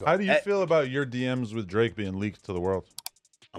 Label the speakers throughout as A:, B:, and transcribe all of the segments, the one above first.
A: How do you feel about your DMs with Drake being leaked to the world?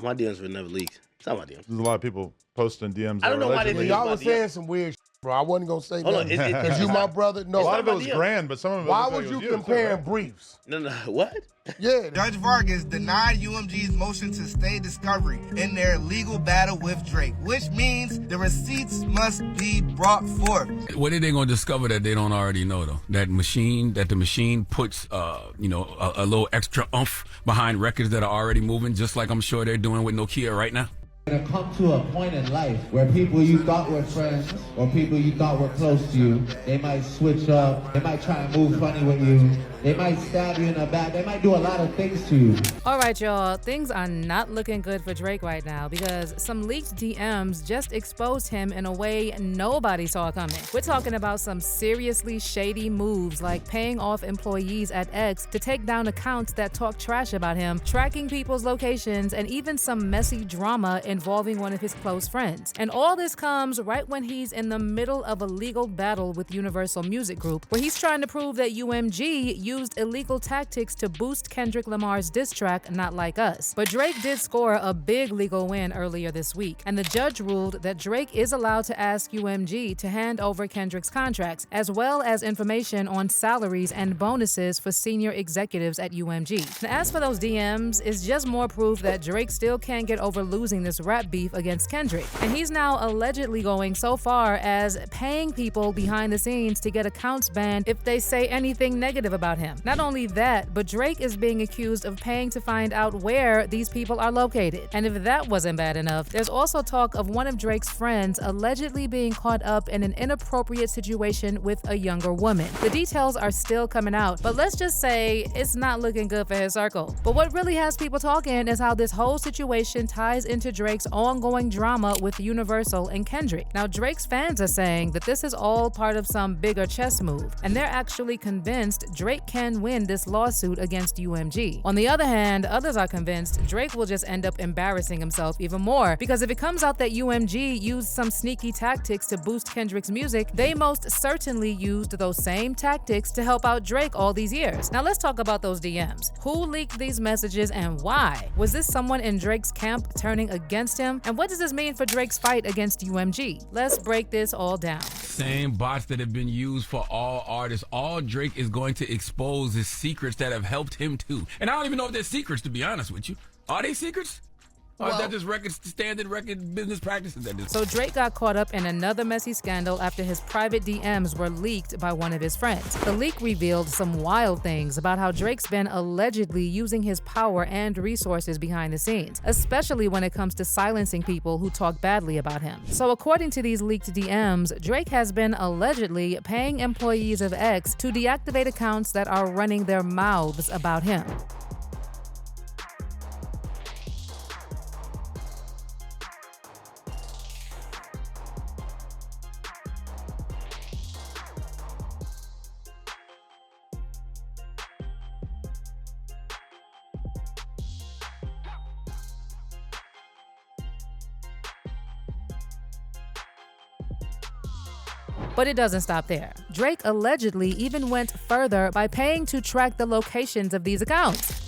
B: My DMs were never leaked. It's not my DMs.
A: There's a lot of people posting DMs.
B: I don't know why they think
C: y'all was saying some weird shit, bro. I wasn't going to say
B: Hold on,
C: nothing. Because you my brother. No.
A: A lot of it was grand, but some of it
C: Why
A: was
C: was you comparing briefs?
B: No, what?
C: Yeah.
D: Judge Vargas denied UMG's motion to stay discovery in their legal battle with Drake, which means the receipts must be brought forth.
E: What are they going to discover that they don't already know, though? That the machine puts, a little extra oomph behind records that are already moving, just like I'm sure they're doing with Nokia right now?
F: Gonna come to a point in life where people you thought were friends or people you thought were close to you, they might switch up, they might try and move funny with you, they might stab you in the back, they might do a lot of things to you.
G: All right, y'all, things are not looking good for Drake right now because some leaked DMs just exposed him in a way nobody saw coming. We're talking about some seriously shady moves like paying off employees at X to take down accounts that talk trash about him, tracking people's locations, and even some messy drama involving one of his close friends. And all this comes right when he's in the middle of a legal battle with Universal Music Group, where he's trying to prove that UMG used illegal tactics to boost Kendrick Lamar's diss track, Not Like Us. But Drake did score a big legal win earlier this week, and the judge ruled that Drake is allowed to ask UMG to hand over Kendrick's contracts, as well as information on salaries and bonuses for senior executives at UMG. Now, as for those DMs, it's just more proof that Drake still can't get over losing this rap beef against Kendrick. And he's now allegedly going so far as paying people behind the scenes to get accounts banned if they say anything negative about him. Not only that, but Drake is being accused of paying to find out where these people are located. And if that wasn't bad enough, there's also talk of one of Drake's friends allegedly being caught up in an inappropriate situation with a younger woman. The details are still coming out, but let's just say it's not looking good for his circle. But what really has people talking is how this whole situation ties into Drake's ongoing drama with Universal and Kendrick. Now, Drake's fans are saying that this is all part of some bigger chess move, and they're actually convinced Drake can win this lawsuit against UMG. On the other hand, others are convinced Drake will just end up embarrassing himself even more, because if it comes out that UMG used some sneaky tactics to boost Kendrick's music, they most certainly used those same tactics to help out Drake all these years. Now, let's talk about those DMs. Who leaked these messages and why? Was this someone in Drake's camp turning against him? And what does this mean for Drake's fight against UMG? Let's break this all down.
E: Same bots that have been used for all artists. All Drake is going to expose is secrets that have helped him too. And I don't even know if they're secrets, to be honest with you. Are they secrets? Or is that just standard record business practices?
G: So Drake got caught up in another messy scandal after his private DMs were leaked by one of his friends. The leak revealed some wild things about how Drake's been allegedly using his power and resources behind the scenes, especially when it comes to silencing people who talk badly about him. So according to these leaked DMs, Drake has been allegedly paying employees of X to deactivate accounts that are running their mouths about him. But it doesn't stop there. Drake allegedly even went further by paying to track the locations of these accounts.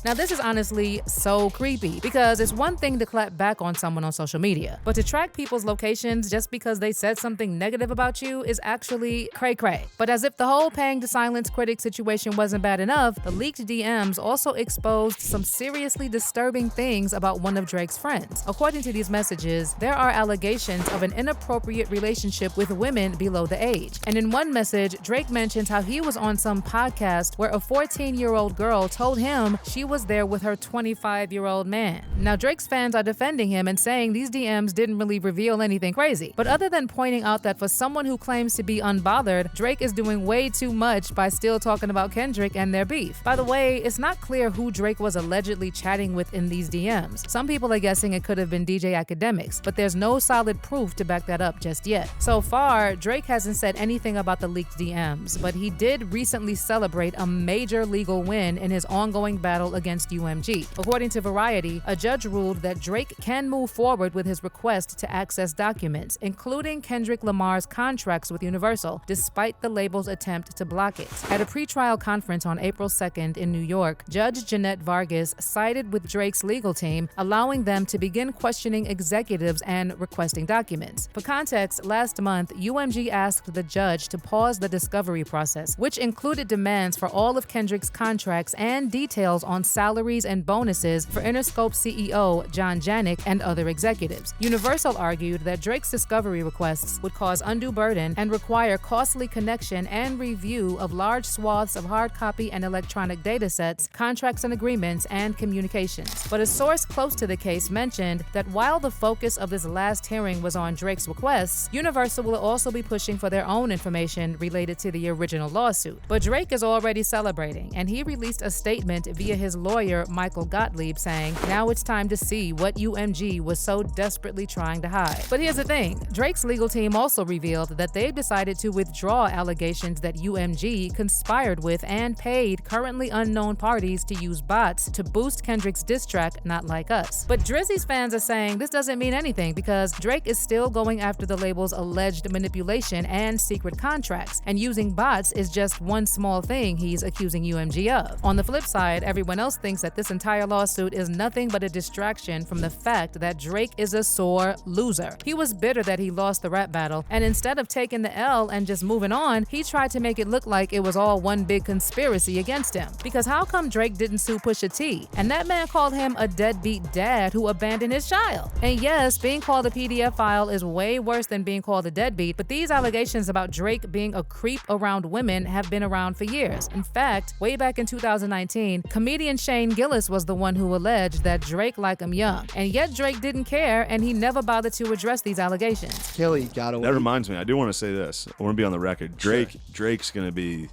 G: Now, this is honestly so creepy because it's one thing to clap back on someone on social media, but to track people's locations just because they said something negative about you is actually cray-cray. But as if the whole paying to silence critics situation wasn't bad enough, the leaked DMs also exposed some seriously disturbing things about one of Drake's friends. According to these messages, there are allegations of an inappropriate relationship with women below the age. And in one message, Drake mentions how he was on some podcast where a 14-year-old girl told him she was was there with her 25-year-old man. Now, Drake's fans are defending him and saying these DMs didn't really reveal anything crazy. But other than pointing out that for someone who claims to be unbothered, Drake is doing way too much by still talking about Kendrick and their beef. By the way, it's not clear who Drake was allegedly chatting with in these DMs. Some people are guessing it could have been DJ Academics, but there's no solid proof to back that up just yet. So far, Drake hasn't said anything about the leaked DMs, but he did recently celebrate a major legal win in his ongoing battle against UMG. According to Variety, a judge ruled that Drake can move forward with his request to access documents, including Kendrick Lamar's contracts with Universal, despite the label's attempt to block it. At a pretrial conference on April 2nd in New York, Judge Jeanette Vargas sided with Drake's legal team, allowing them to begin questioning executives and requesting documents. For context, last month, UMG asked the judge to pause the discovery process, which included demands for all of Kendrick's contracts and details on salaries and bonuses for Interscope CEO John Janik and other executives. Universal argued that Drake's discovery requests would cause undue burden and require costly connection and review of large swaths of hard copy and electronic data sets, contracts and agreements, and communications. But a source close to the case mentioned that while the focus of this last hearing was on Drake's requests, Universal will also be pushing for their own information related to the original lawsuit. But Drake is already celebrating, and he released a statement via his lawyer, Michael Gottlieb, saying, "Now it's time to see what UMG was so desperately trying to hide." But here's the thing, Drake's legal team also revealed that they've decided to withdraw allegations that UMG conspired with and paid currently unknown parties to use bots to boost Kendrick's diss track, Not Like Us. But Drizzy's fans are saying this doesn't mean anything because Drake is still going after the label's alleged manipulation and secret contracts, and using bots is just one small thing he's accusing UMG of. On the flip side, everyone else thinks that this entire lawsuit is nothing but a distraction from the fact that Drake is a sore loser. He was bitter that he lost the rap battle, and instead of taking the L and just moving on, he tried to make it look like it was all one big conspiracy against him. Because how come Drake didn't sue Pusha T? And that man called him a deadbeat dad who abandoned his child. And yes, being called a PDF file is way worse than being called a deadbeat, but these allegations about Drake being a creep around women have been around for years. In fact, way back in 2019, comedian Shane Gillis was the one who alleged that Drake liked him young. And yet Drake didn't care, and he never bothered to address these allegations.
H: Kelly got away.
I: That reminds me, I do want to say this. I want to be on the record. Drake's going to be,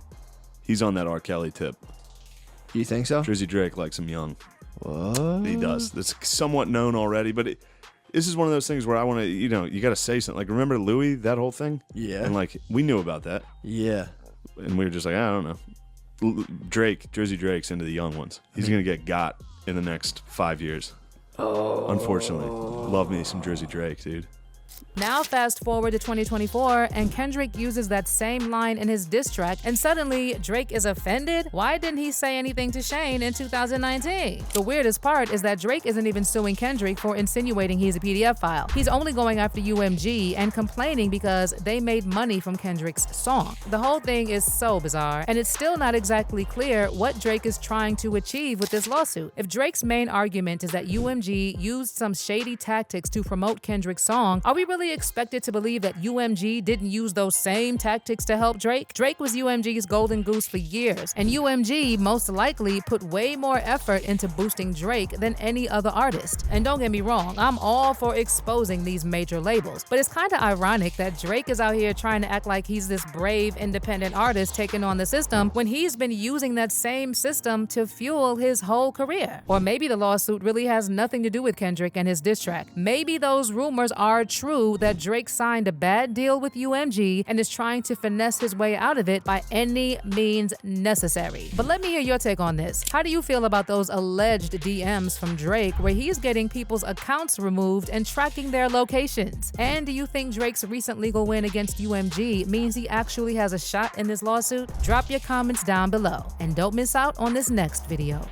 I: he's on that R. Kelly tip.
H: You think so?
I: Drizzy Drake likes him young.
H: What?
I: He does. That's somewhat known already, but this is one of those things where I want to, you got to say something. Like, remember Louis, that whole thing?
H: Yeah.
I: And, like, we knew about that.
H: Yeah.
I: And we were just like, I don't know. Drizzy Drake's into the young ones. He's going to get got in the next 5 years. Oh. Unfortunately. Love me some Drizzy Drake, dude.
G: Now fast forward to 2024, and Kendrick uses that same line in his diss track, and suddenly Drake is offended? Why didn't he say anything to Shane in 2019? The weirdest part is that Drake isn't even suing Kendrick for insinuating he's a PDF file. He's only going after UMG and complaining because they made money from Kendrick's song. The whole thing is so bizarre, and it's still not exactly clear what Drake is trying to achieve with this lawsuit. If Drake's main argument is that UMG used some shady tactics to promote Kendrick's song, are we really expected to believe that UMG didn't use those same tactics to help Drake? Drake was UMG's golden goose for years, and UMG most likely put way more effort into boosting Drake than any other artist. And don't get me wrong, I'm all for exposing these major labels, but it's kind of ironic that Drake is out here trying to act like he's this brave, independent artist taking on the system when he's been using that same system to fuel his whole career. Or maybe the lawsuit really has nothing to do with Kendrick and his diss track. Maybe those rumors are true that Drake signed a bad deal with UMG and is trying to finesse his way out of it by any means necessary. But let me hear your take on this. How do you feel about those alleged DMs from Drake where he's getting people's accounts removed and tracking their locations? And do you think Drake's recent legal win against UMG means he actually has a shot in this lawsuit? Drop your comments down below and don't miss out on this next video.